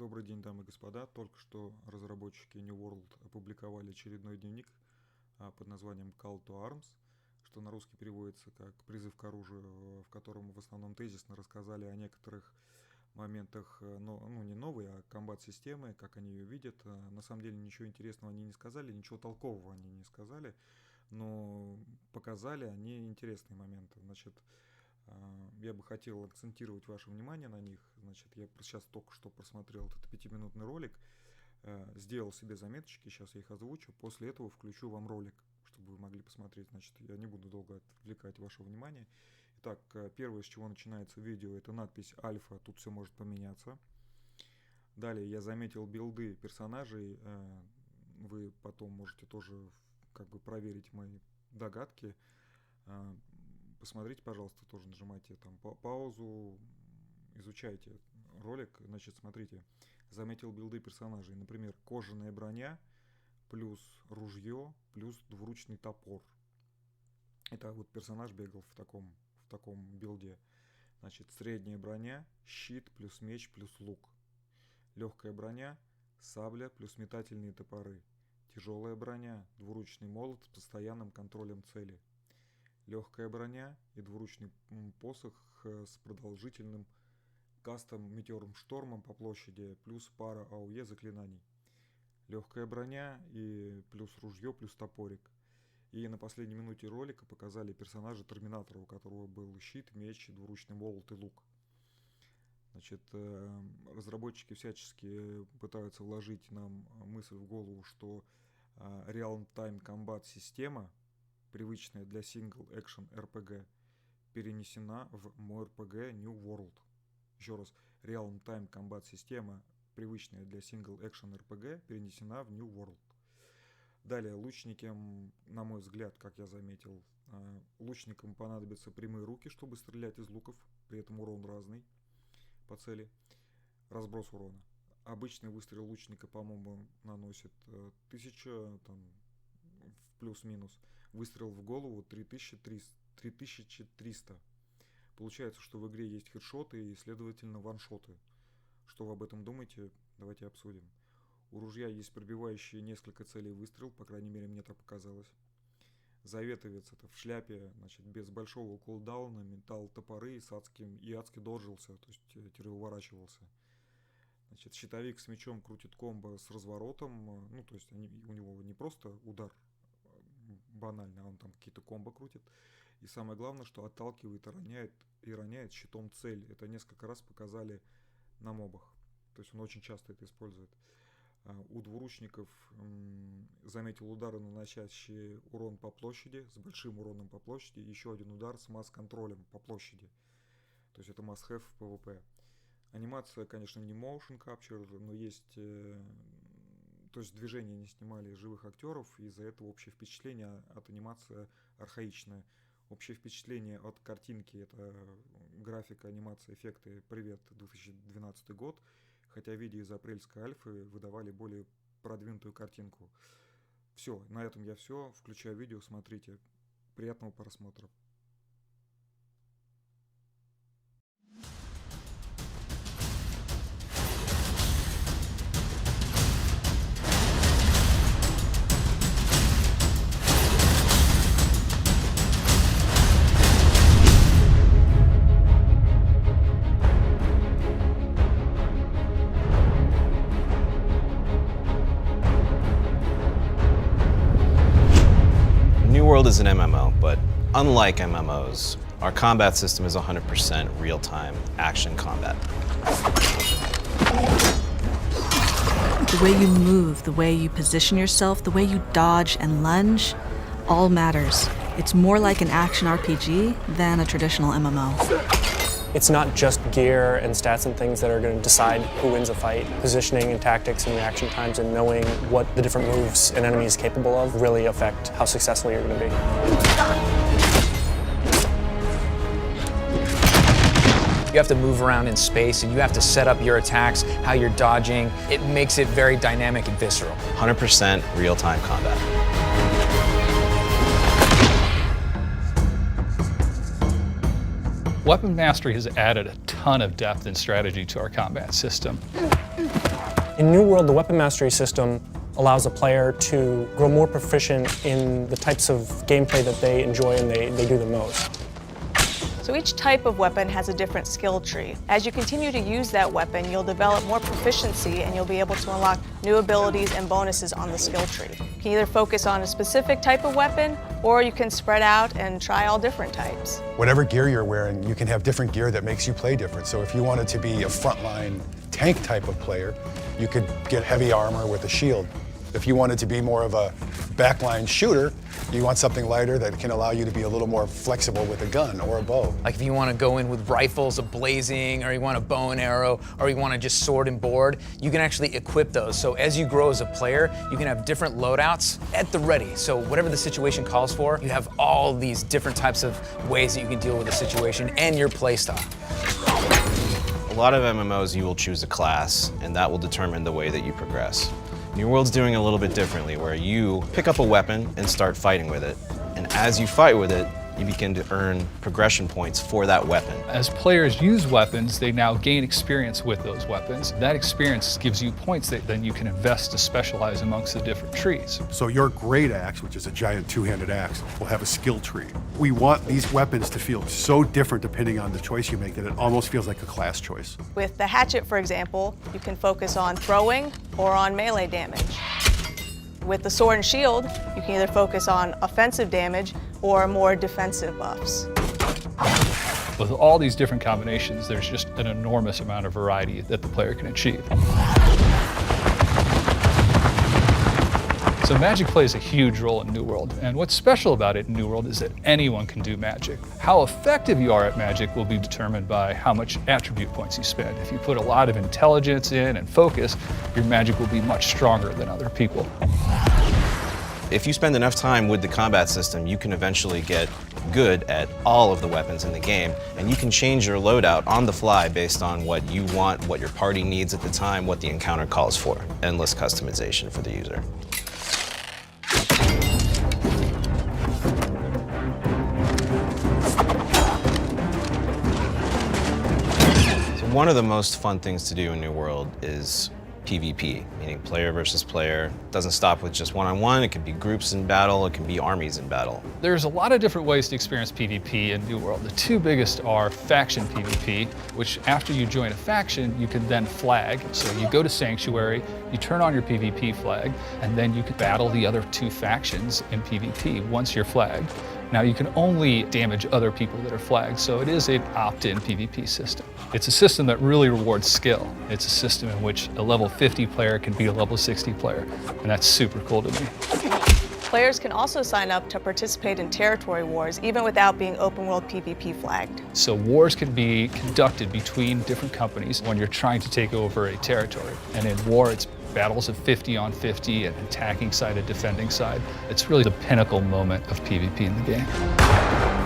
Добрый день, дамы и господа. Только что разработчики New World опубликовали очередной дневник под названием Call to Arms, что на русский переводится как «Призыв к оружию», в котором в основном тезисно рассказали о некоторых моментах, не новой, а комбат-системы, как они ее видят. На самом деле ничего интересного они не сказали, ничего толкового они не сказали, но показали они интересные моменты. Значит, я бы хотел акцентировать ваше внимание на них. Значит, я сейчас только что просмотрел этот 5-минутный ролик, сделал себе заметочки, сейчас я их озвучу, после этого включу вам ролик, чтобы вы могли посмотреть. Значит, я не буду долго отвлекать ваше внимание. Итак, первое, с чего начинается видео, это надпись «Альфа», тут все может поменяться. Далее я заметил билды персонажей, вы потом можете тоже проверить мои догадки. Посмотрите, пожалуйста, тоже нажимайте там паузу, изучайте ролик. Значит, смотрите, заметил билды персонажей. Например, кожаная броня плюс ружье плюс двуручный топор. Это вот персонаж бегал в таком билде. Значит, средняя броня, щит плюс меч плюс лук. Легкая броня, сабля плюс метательные топоры. Тяжелая броня, двуручный молот с постоянным контролем цели. Легкая броня и двуручный посох с продолжительным кастом метеорным штормом по площади, плюс пара АОЕ заклинаний. Легкая броня и плюс ружье, плюс топорик. И на последней минуте ролика показали персонажа Терминатора, у которого был щит, меч, двуручный молот и лук. Значит, разработчики всячески пытаются вложить нам мысль в голову, что Real-Time Combat система, привычная для Single-Action RPG, перенесена в MMORPG New World. Еще раз, Real-Time Combat система, привычная для Single-Action RPG, перенесена в New World. Далее, лучникам, на мой взгляд, как я заметил, лучникам понадобятся прямые руки, чтобы стрелять из луков, при этом урон разный по цели, разброс урона. Обычный выстрел лучника, по-моему, наносит 1000, там, плюс-минус. Выстрел в голову 3300. Получается, что в игре есть хедшоты и, следовательно, ваншоты. Что вы об этом думаете? Давайте обсудим. У ружья есть пробивающие несколько целей выстрел, по крайней мере, мне так показалось. Заветовец это в шляпе, значит, без большого кулдауна, металл топоры и адски доджился, то есть уворачивался. Значит, щитовик с мечом крутит комбо с разворотом, то есть у него не просто удар банально, он там какие-то комбо крутит. И самое главное, что отталкивает и роняет щитом цель. Это несколько раз показали на мобах. То есть он очень часто это использует. У двуручников заметил удары, наносящие урон по площади, с большим уроном по площади, и еще один удар с масс-контролем по площади. То есть это must-have в PvP. Анимация, конечно, не motion capture, но есть... То есть движения не снимали живых актеров, и из-за этого общее впечатление от анимации архаичное. Общее впечатление от картинки — это графика, анимация, эффекты «Привет, 2012 год», хотя видео из апрельской альфы выдавали более продвинутую картинку. Все, на этом я все. Включаю видео, смотрите. Приятного просмотра. New World is an MMO, but unlike MMOs, our combat system is 100% real-time action combat. The way you move, the way you position yourself, the way you dodge and lunge, all matters. It's more like an action RPG than a traditional MMO. It's not just gear and stats and things that are going to decide who wins a fight. Positioning and tactics and reaction times and knowing what the different moves an enemy is capable of really affect how successful you're going to be. You have to move around in space and you have to set up your attacks, how you're dodging. It makes it very dynamic and visceral. 100% real-time combat. Weapon mastery has added a ton of depth and strategy to our combat system. In New World, the weapon mastery system allows a player to grow more proficient in the types of gameplay that they enjoy and they do the most. So each type of weapon has a different skill tree. As you continue to use that weapon, you'll develop more proficiency and you'll be able to unlock new abilities and bonuses on the skill tree. You can either focus on a specific type of weapon, or you can spread out and try all different types. Whatever gear you're wearing, you can have different gear that makes you play different. So if you wanted to be a frontline tank type of player, you could get heavy armor with a shield. If you wanted to be more of a backline shooter, you want something lighter that can allow you to be a little more flexible with a gun or a bow. Like if you want to go in with rifles, a blazing, or you want a bow and arrow, or you want to just sword and board, you can actually equip those. So as you grow as a player, you can have different loadouts at the ready. So whatever the situation calls for, you have all these different types of ways that you can deal with the situation and your play style. A lot of MMOs, you will choose a class, and that will determine the way that you progress. New World's doing a little bit differently, where you pick up a weapon and start fighting with it. And as you fight with it, you begin to earn progression points for that weapon. As players use weapons, they now gain experience with those weapons. That experience gives you points that then you can invest to specialize amongst the different trees. So your great axe, which is a giant two-handed axe, will have a skill tree. We want these weapons to feel so different depending on the choice you make that it almost feels like a class choice. With the hatchet, for example, you can focus on throwing or on melee damage. With the sword and shield, you can either focus on offensive damage or more defensive buffs. With all these different combinations, there's just an enormous amount of variety that the player can achieve. So magic plays a huge role in New World, and what's special about it in New World is that anyone can do magic. How effective you are at magic will be determined by how much attribute points you spend. If you put a lot of intelligence in and focus, your magic will be much stronger than other people. If you spend enough time with the combat system, you can eventually get good at all of the weapons in the game, and you can change your loadout on the fly based on what you want, what your party needs at the time, what the encounter calls for. Endless customization for the user. One of the most fun things to do in New World is PvP, meaning player versus player. It doesn't stop with just one-on-one, it can be groups in battle, it can be armies in battle. There's a lot of different ways to experience PvP in New World. The two biggest are faction PvP, which after you join a faction, you can then flag. So you go to Sanctuary, you turn on your PvP flag, and then you can battle the other two factions in PvP once you're flagged. Now you can only damage other people that are flagged, so it is an opt-in PvP system. It's a system that really rewards skill. It's a system in which a level 50 player can beat a level 60 player, and that's super cool to me. Players can also sign up to participate in territory wars, even without being open world PvP flagged. So wars can be conducted between different companies when you're trying to take over a territory. And in war, it's battles of 50 on 50, an attacking side, a defending side. It's really the pinnacle moment of PvP in the game.